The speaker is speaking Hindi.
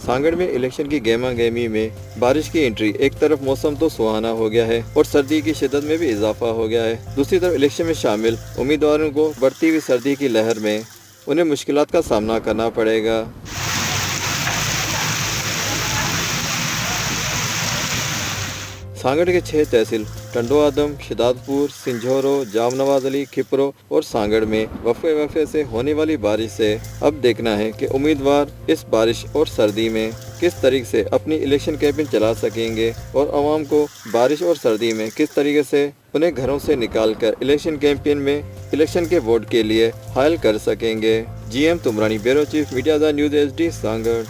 सांगड़ में इलेक्शन की गेमा गेमी में बारिश की एंट्री। एक तरफ मौसम तो सुहाना हो गया है और सर्दी की शिद्दत में भी इजाफा हो गया है। दूसरी तरफ इलेक्शन में शामिल उम्मीदवारों को बढ़ती हुई सर्दी की लहर में उन्हें मुश्किलात का सामना करना पड़ेगा। सांगड़ के 6 तहसील टंडो आदम, शिदातपुर, सिंझोरो, जामनवाज अली, खिपरो और सांगड़ में वफ़े से होने वाली बारिश से अब देखना है कि उम्मीदवार इस बारिश और सर्दी में किस तरीके से अपनी इलेक्शन कैंपेन चला सकेंगे और आवाम को बारिश और सर्दी में किस तरीके से उन्हें घरों से निकालकर इलेक्शन कैंपेन में इलेक्शन के वोट के लिए हायल कर सकेंगे। GM तुमरानी, bureau chief, media news HD, Sanghar.